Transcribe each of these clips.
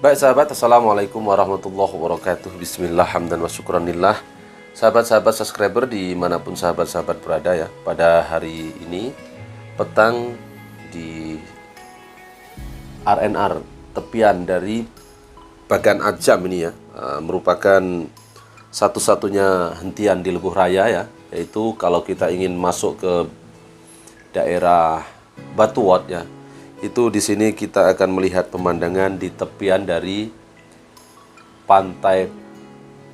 Baik sahabat, Assalamualaikum warahmatullahi wabarakatuh. Bismillah, hamdan wa syukranillah. Sahabat-sahabat subscriber dimanapun sahabat-sahabat berada ya, pada hari ini petang di RNR tepian dari Bagan Ajam ini ya, merupakan satu-satunya hentian di Lebuh Raya ya, yaitu kalau kita ingin masuk ke daerah Batuwot ya, itu di sini kita akan melihat pemandangan di tepian dari pantai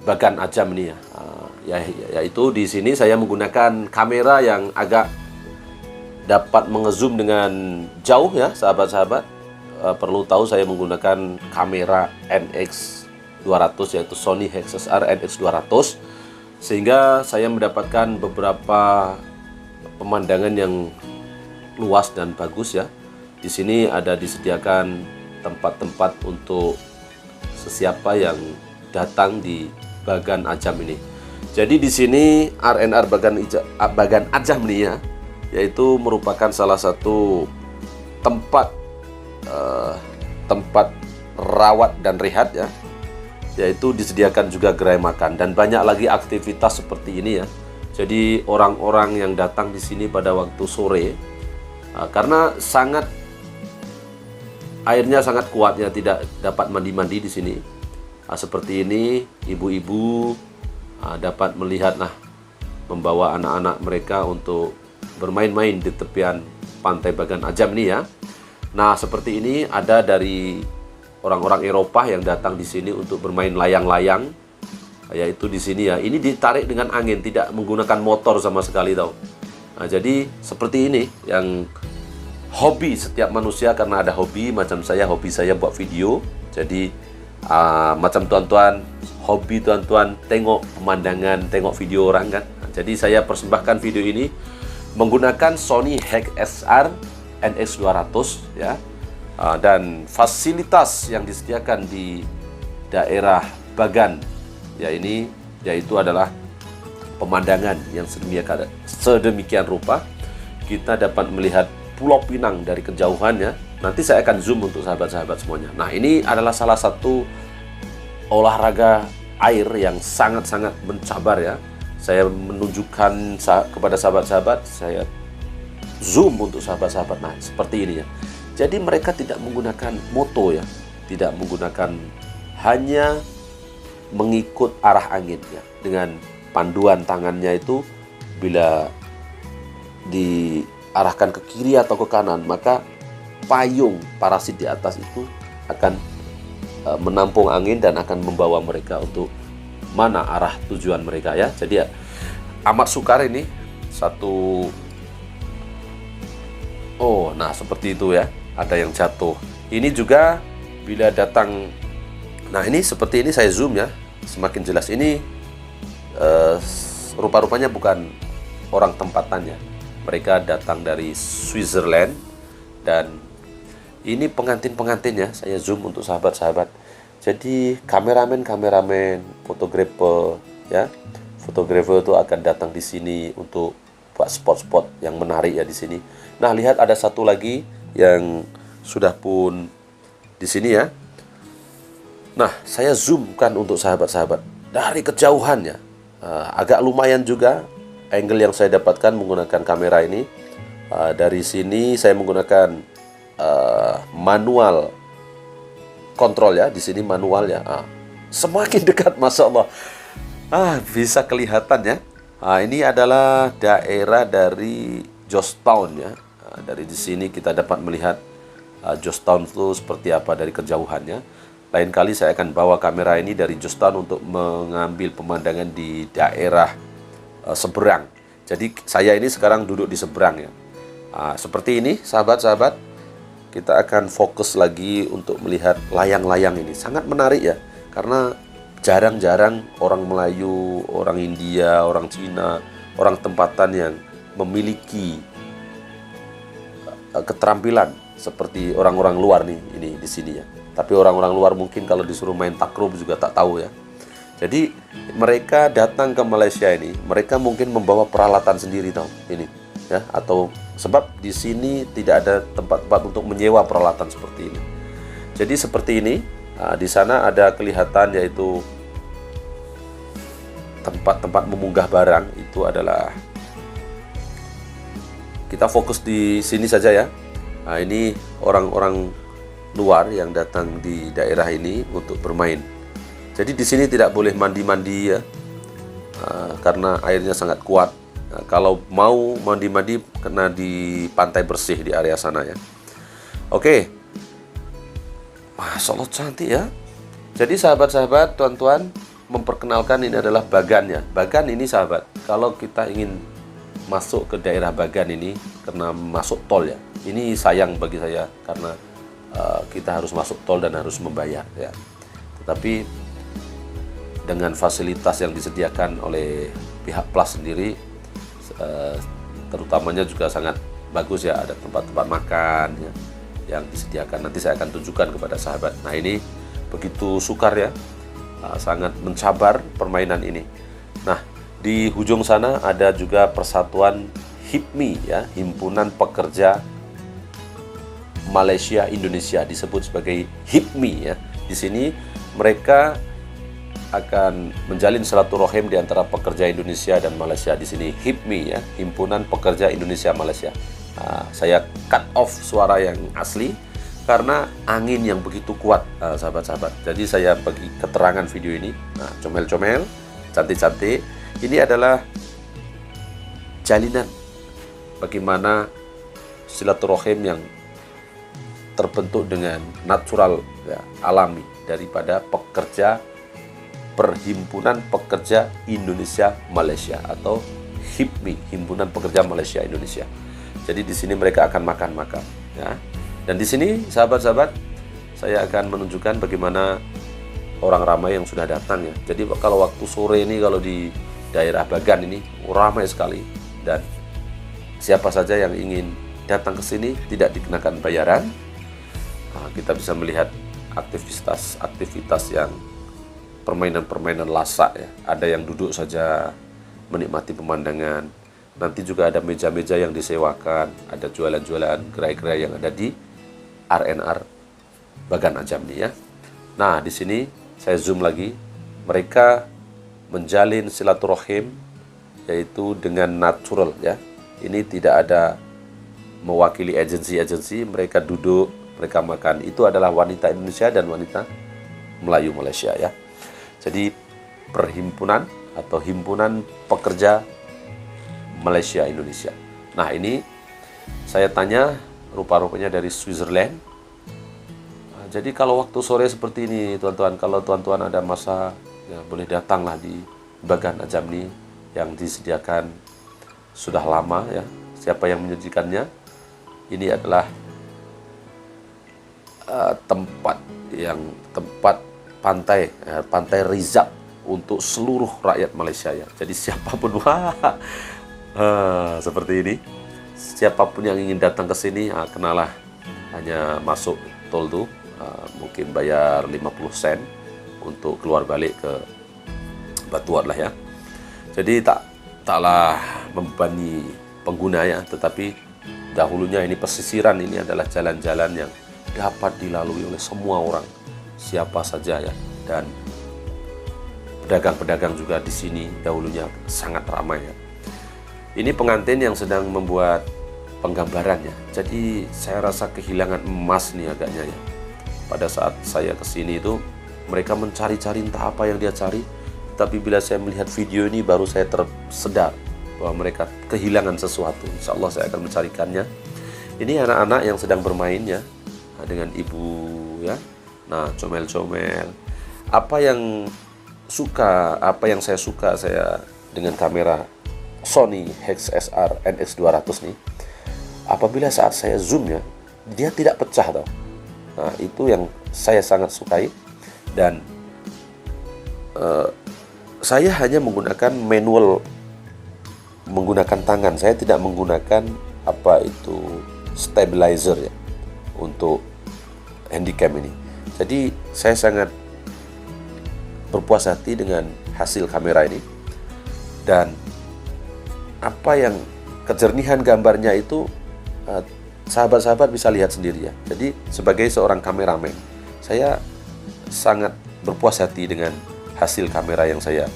Bagan Ajam ini ya. Yaitu di sini saya menggunakan kamera yang agak dapat mengezoom dengan jauh ya, sahabat-sahabat. Perlu tahu saya menggunakan kamera NX200 yaitu Sony HXR NX200, sehingga saya mendapatkan beberapa pemandangan yang luas dan bagus ya. Di sini ada disediakan tempat-tempat untuk sesiapa yang datang di Bagan Ajam ini. Jadi di sini RNR Bagan Ajam ini ya, yaitu merupakan salah satu tempat rawat dan rehat ya, yaitu disediakan juga gerai makan dan banyak lagi aktivitas seperti ini ya. Jadi orang-orang yang datang di sini pada waktu sore, karena airnya sangat kuat ya, tidak dapat mandi-mandi di sini. Seperti ini, ibu-ibu dapat melihat membawa anak-anak mereka untuk bermain-main di tepian pantai Bagan Ajam ini ya. Nah, seperti ini ada dari orang-orang Eropa yang datang di sini untuk bermain layang-layang, yaitu di sini ya. Ini ditarik dengan angin, tidak menggunakan motor sama sekali tahu. Nah, jadi seperti ini yang hobi setiap manusia, karena ada hobi macam saya, hobi saya buat video. Jadi macam tuan-tuan, hobi tuan-tuan tengok pemandangan, tengok video orang kan. Jadi saya persembahkan video ini menggunakan Sony HXR NX200 ya. Dan fasilitas yang disediakan di daerah Bagan ya ini, yaitu adalah pemandangan yang sedemikian rupa. Kita dapat melihat Pulau Pinang dari kejauhan ya. Nanti saya akan zoom untuk sahabat-sahabat semuanya. Nah, ini adalah salah satu olahraga air yang sangat-sangat mencabar ya. Saya menunjukkan kepada sahabat-sahabat, saya zoom untuk sahabat-sahabat. Nah, seperti ini ya. Jadi mereka tidak menggunakan moto ya, tidak menggunakan, hanya mengikut arah angin ya. Dengan panduan tangannya itu, bila diarahkan ke kiri atau ke kanan, maka payung parasit di atas itu akan menampung angin dan akan membawa mereka untuk mana arah tujuan mereka ya. Jadi ya, amat sukar ini satu. Oh, nah seperti itu ya. Ada yang jatuh. Ini juga bila datang. Nah, ini seperti ini saya zoom ya, semakin jelas. Ini rupa-rupanya bukan orang tempatannya. Mereka datang dari Switzerland dan ini pengantin-pengantinnya. Saya zoom untuk sahabat-sahabat. Jadi kameramen, fotografer ya. Fotografer itu akan datang di sini untuk buat spot-spot yang menarik ya di sini. Nah, lihat ada satu lagi yang sudah pun di sini ya. Nah, saya zoomkan untuk sahabat-sahabat dari kejauhan ya. Agak lumayan juga angle yang saya dapatkan menggunakan kamera ini. Dari sini saya menggunakan manual kontrol ya. Di sini manual ya. Semakin dekat, masya Allah. Bisa kelihatan ya. Ini adalah daerah dari Georgetown ya. Dari di sini kita dapat melihat Georgetown itu seperti apa dari kejauhannya. Lain kali saya akan bawa kamera ini dari Georgetown untuk mengambil pemandangan di daerah seberang. Jadi saya ini sekarang duduk di seberang ya. Seperti ini sahabat-sahabat, kita akan fokus lagi untuk melihat layang-layang ini. Sangat menarik ya, karena jarang-jarang orang Melayu, orang India, orang Cina, orang tempatan yang memiliki keterampilan seperti orang-orang luar nih ini di sini ya. Tapi orang-orang luar mungkin kalau disuruh main takrub juga tak tahu ya. Jadi mereka datang ke Malaysia ini, mereka mungkin membawa peralatan sendiri tahu ini ya, atau sebab di sini tidak ada tempat-tempat untuk menyewa peralatan seperti ini. Jadi seperti ini Di sana ada kelihatan yaitu tempat-tempat memunggah barang. Itu adalah, kita fokus di sini saja ya. Ini orang-orang luar yang datang di daerah ini untuk bermain. Jadi di sini tidak boleh mandi-mandi ya, karena airnya sangat kuat. Kalau mau mandi-mandi kena di pantai bersih di area sana ya. Oke. Masya Allah cantik ya. Jadi sahabat-sahabat, tuan-tuan, memperkenalkan ini adalah Bagan ya. Bagan ini sahabat, kalau kita ingin masuk ke daerah Bagan ini karena masuk tol ya. Ini sayang bagi saya karena kita harus masuk tol dan harus membayar ya. Tetapi dengan fasilitas yang disediakan oleh pihak Plus sendiri, terutamanya juga sangat bagus ya. Ada tempat-tempat makan ya yang disediakan. Nanti saya akan tunjukkan kepada sahabat. Nah ini begitu sukar ya, sangat mencabar permainan ini. Nah di ujung sana ada juga persatuan HIPMI ya, Himpunan Pekerja Malaysia Indonesia, disebut sebagai HIPMI ya. Di sini mereka akan menjalin silaturahim di antara pekerja Indonesia dan Malaysia. Di sini HIPMI ya, Himpunan Pekerja Indonesia Malaysia. Saya cut off suara yang asli karena angin yang begitu kuat, sahabat-sahabat. Jadi saya bagi keterangan video ini. Nah, comel-comel, cantik-cantik. Ini adalah jalinan bagaimana silaturahim yang terbentuk dengan natural ya, alami daripada pekerja Perhimpunan Pekerja Indonesia Malaysia atau HIPMI, Himpunan Pekerja Malaysia Indonesia. Jadi di sini mereka akan makan-makan ya. Dan di sini sahabat-sahabat, saya akan menunjukkan bagaimana orang ramai yang sudah datang ya. Jadi kalau waktu sore ini, kalau di daerah Bagan ini ramai sekali, dan siapa saja yang ingin datang ke sini tidak dikenakan bayaran. Kita bisa melihat aktivitas yang permainan-permainan lasak ya. Ada yang duduk saja menikmati pemandangan. Nanti juga ada meja-meja yang disewakan, ada jualan-jualan gerai-gerai yang ada di RNR Bagan Ajamni ya. Nah, di sini saya zoom lagi. Mereka menjalin silaturahim yaitu dengan natural ya. Ini tidak ada mewakili agensi-agensi, mereka duduk, mereka makan. Itu adalah wanita Indonesia dan wanita Melayu Malaysia ya. Jadi perhimpunan atau Himpunan Pekerja Malaysia Indonesia. Nah ini saya tanya, rupa-rupanya dari Switzerland. Jadi kalau waktu sore seperti ini tuan-tuan, kalau tuan-tuan ada masa ya, boleh datanglah di Bagan Ajamni yang disediakan sudah lama ya. Siapa yang menyajikannya? Ini adalah tempat pantai Rizab untuk seluruh rakyat Malaysia ya. Jadi siapapun seperti ini, siapapun yang ingin datang ke sini, kenalah, hanya masuk tol tuh, mungkin bayar 50 sen untuk keluar balik ke Batuat lah ya. Jadi taklah membebani pengguna ya, tetapi dahulunya ini pesisiran ini adalah jalan-jalan yang dapat dilalui oleh semua orang, siapa saja ya. Dan pedagang-pedagang juga di sini dahulunya sangat ramai ya. Ini pengantin yang sedang membuat penggambarannya. Jadi saya rasa kehilangan emas nih agaknya ya. Pada saat saya kesini itu mereka mencari-cari entah apa yang dia cari. Tapi bila saya melihat video ini baru saya tersedar bahwa mereka kehilangan sesuatu. Insya Allah saya akan mencarikannya. Ini anak-anak yang sedang bermain ya dengan ibu ya. Nah comel-comel. Apa yang saya suka saya dengan kamera Sony HXR NX200 nih, apabila saat saya zoom ya, dia tidak pecah tau. Nah itu yang saya sangat sukai. Dan saya hanya menggunakan manual, menggunakan tangan. Saya tidak menggunakan stabilizer ya untuk handycam ini. Jadi saya sangat berpuas hati dengan hasil kamera ini. Dan apa yang kejernihan gambarnya itu sahabat-sahabat bisa lihat sendiri ya. Jadi sebagai seorang kameramen, saya sangat berpuas hati dengan hasil kamera yang saya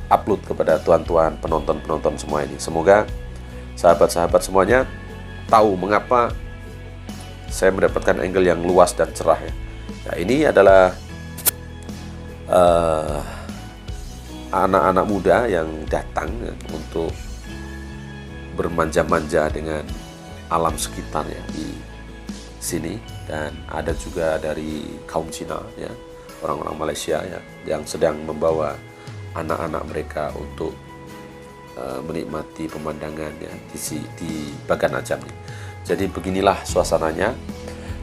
upload kepada tuan-tuan penonton-penonton semua ini. Semoga sahabat-sahabat semuanya tahu mengapa saya mendapatkan angle yang luas dan cerah ya. Nah, ini adalah anak-anak muda yang datang ya, untuk bermanja-manja dengan alam sekitar ya di sini, dan ada juga dari kaum Cina ya, orang-orang Malaysia ya, yang sedang membawa anak-anak mereka untuk menikmati pemandangan ya di Bagan Ajam ini. Jadi beginilah suasananya,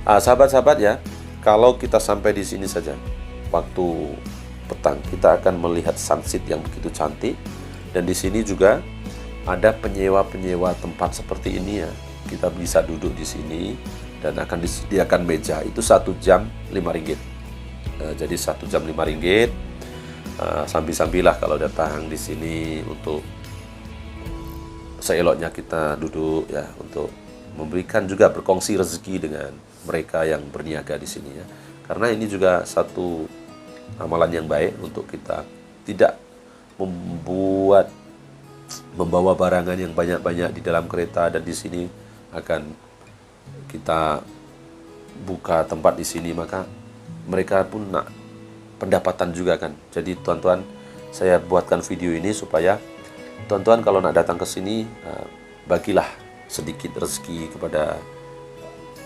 sahabat-sahabat ya. Kalau kita sampai di sini saja waktu petang, kita akan melihat sunset yang begitu cantik. Dan di sini juga ada penyewa-penyewa tempat seperti ini ya. Kita bisa duduk di sini dan akan disediakan meja. Itu 1 jam 5 ringgit. Jadi 1 jam 5 ringgit. Sambil-sambilah kalau datang di sini untuk seeloknya kita duduk ya, untuk memberikan juga berkongsi rezeki dengan mereka yang berniaga di sini ya. Karena ini juga satu amalan yang baik untuk kita tidak membawa barangan yang banyak-banyak di dalam kereta, dan di sini akan kita buka tempat di sini, maka mereka pun nak pendapatan juga kan. Jadi tuan-tuan, saya buatkan video ini supaya tuan-tuan kalau nak datang ke sini, bagilah sedikit rezeki kepada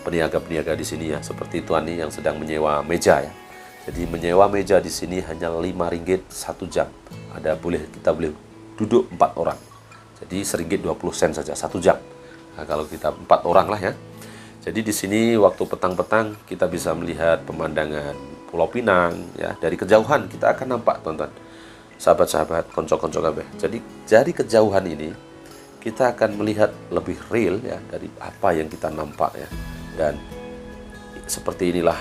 peniaga-peniaga di sini ya, seperti tuan ini yang sedang menyewa meja ya. Jadi menyewa meja di sini hanya 5 ringgit 1 jam. Kita boleh duduk 4 orang. Jadi RM1.20 saja 1 jam. Nah, kalau kita 4 orang lah ya. Jadi di sini waktu petang-petang kita bisa melihat pemandangan Pulau Pinang ya. Dari kejauhan kita akan nampak tuan-tuan, sahabat-sahabat, konco-konco kabeh. Jadi dari kejauhan ini kita akan melihat lebih real ya dari apa yang kita nampak ya. Dan seperti inilah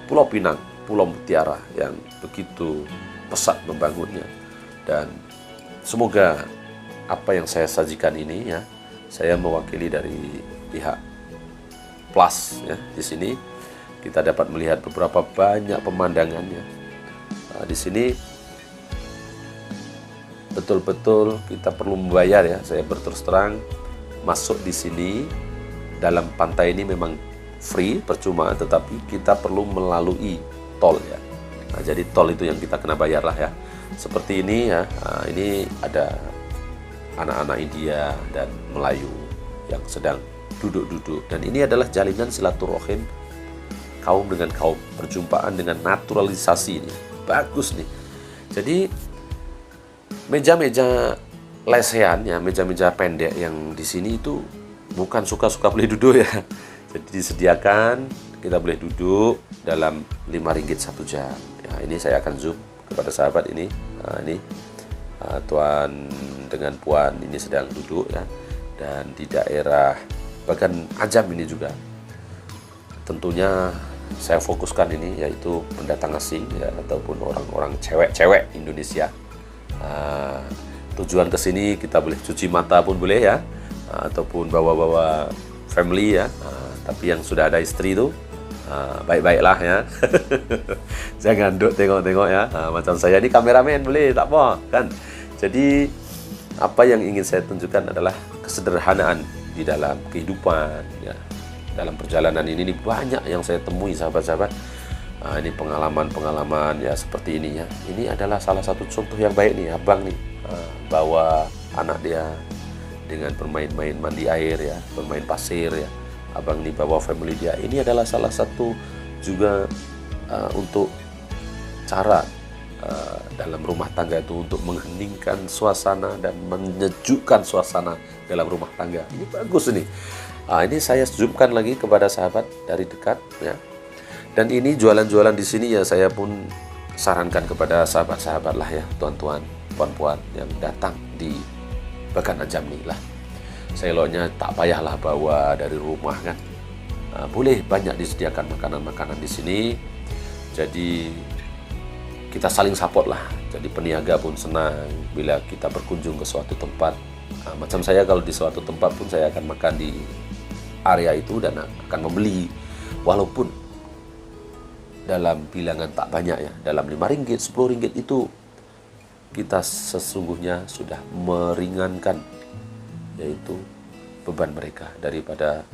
Pulau Pinang, Pulau Mutiara yang begitu pesat membangunnya. Dan semoga apa yang saya sajikan ini ya, saya mewakili dari pihak Plus ya. Di sini kita dapat melihat beberapa banyak pemandangannya. Di sini betul-betul kita perlu membayar ya. Saya berterus terang, masuk di sini dalam pantai ini memang free, percuma, tetapi kita perlu melalui tol ya. Nah, jadi tol itu yang kita kena bayar lah ya. Seperti ini ya. Nah, ini ada anak-anak India dan Melayu yang sedang duduk-duduk, dan ini adalah jalinan silaturahim kaum dengan kaum, perjumpaan dengan naturalisasi ini. Bagus nih. Jadi meja-meja lesehan ya, meja-meja pendek yang di sini itu bukan suka-suka boleh duduk ya. Jadi disediakan kita boleh duduk dalam 5 ringgit 1 jam. Ya, ini saya akan zoom kepada sahabat ini. Nah, ini tuan dengan puan ini sedang duduk ya. Dan di daerah Bagan Ajam ini juga tentunya saya fokuskan ini, yaitu pendatang asing ya, ataupun orang-orang cewek-cewek Indonesia. Tujuan ke sini kita boleh cuci mata pun boleh ya, ataupun bawa-bawa family ya. Tapi yang sudah ada istri itu baik-baiklah ya. Jangan duduk tengok-tengok ya. Macam saya ini kameramen boleh, tak apa kan. Jadi apa yang ingin saya tunjukkan adalah kesederhanaan di dalam kehidupan ya. Dalam perjalanan ini banyak yang saya temui sahabat-sahabat. Ini pengalaman-pengalaman ya seperti ini ya. Ini adalah salah satu contoh yang baik nih, abang nih bawa anak dia dengan bermain-main mandi air ya, bermain pasir ya. Abang nih bawa family dia. Ini adalah salah satu juga untuk cara dalam rumah tangga itu, untuk mengheningkan suasana dan menyejukkan suasana dalam rumah tangga. Ini bagus nih. Ini saya zoomkan lagi kepada sahabat dari dekat ya. Dan ini jualan-jualan di sini ya, saya pun sarankan kepada sahabat-sahabat lah ya, tuan-tuan, puan-puan yang datang di Bagan Ajam nih lah. Seloknya tak payahlah bawa dari rumah kan. Boleh banyak disediakan makanan-makanan di sini. Jadi kita saling support lah. Jadi peniaga pun senang bila kita berkunjung ke suatu tempat. Macam saya kalau di suatu tempat pun saya akan makan di area itu dan akan membeli, walaupun dalam bilangan tak banyak ya, dalam 5 ringgit, 10 ringgit itu kita sesungguhnya sudah meringankan yaitu beban mereka daripada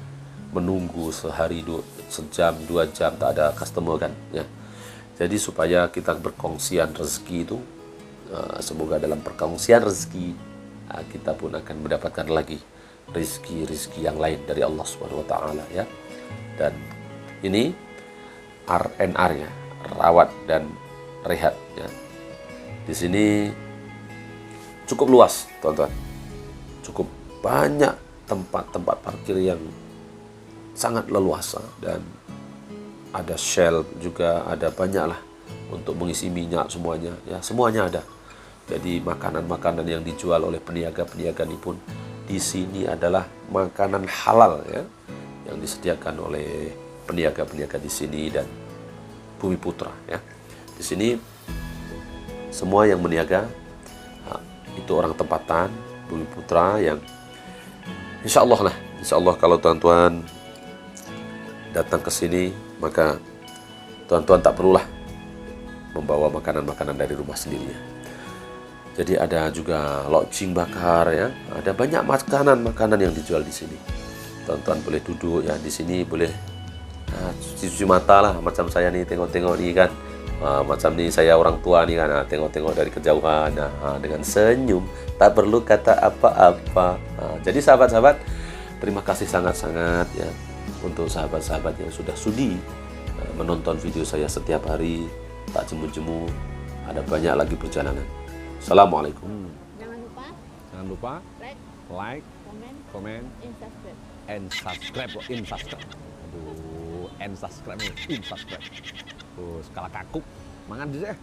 menunggu sehari, sejam, 2 jam tak ada customer kan ya. Jadi supaya kita berkongsian rezeki itu, semoga dalam perkongsian rezeki kita pun akan mendapatkan lagi rezeki yang lain dari Allah Subhanahu wa taala ya. Dan ini RNR ya, rawat dan rehat ya. Di sini cukup luas, teman-teman. Cukup banyak tempat-tempat parkir yang sangat leluasa, dan ada Shell juga, ada banyak lah untuk mengisi minyak semuanya ya, semuanya ada. Jadi makanan-makanan yang dijual oleh peniaga-peniaga ini pun di sini adalah makanan halal ya, yang disediakan oleh peniaga-peniaga di sini dan Bumi Putra ya. Di sini semua yang meniaga itu orang tempatan Bumi Putra yang insya Allah kalau tuan-tuan datang ke sini, maka tuan-tuan tak perlulah membawa makanan-makanan dari rumah sendiri ya. Jadi ada juga lodging bakar ya, ada banyak makanan-makanan yang dijual di sini. Tuan-tuan boleh duduk ya di sini, boleh cuci mata lah, macam saya nih tengok-tengok nih kan. Macam nih saya orang tua nih kan, tengok-tengok dari kejauhan dengan senyum, tak perlu kata apa-apa. Jadi sahabat-sahabat, terima kasih sangat-sangat ya untuk sahabat-sahabat yang sudah sudi menonton video saya setiap hari, tak jemu-jemu. Ada banyak lagi perjalanan. Assalamualaikum. Jangan lupa like, comment, and subscribe. Aduh, and subscribe. Skala kaku. Mangan deh.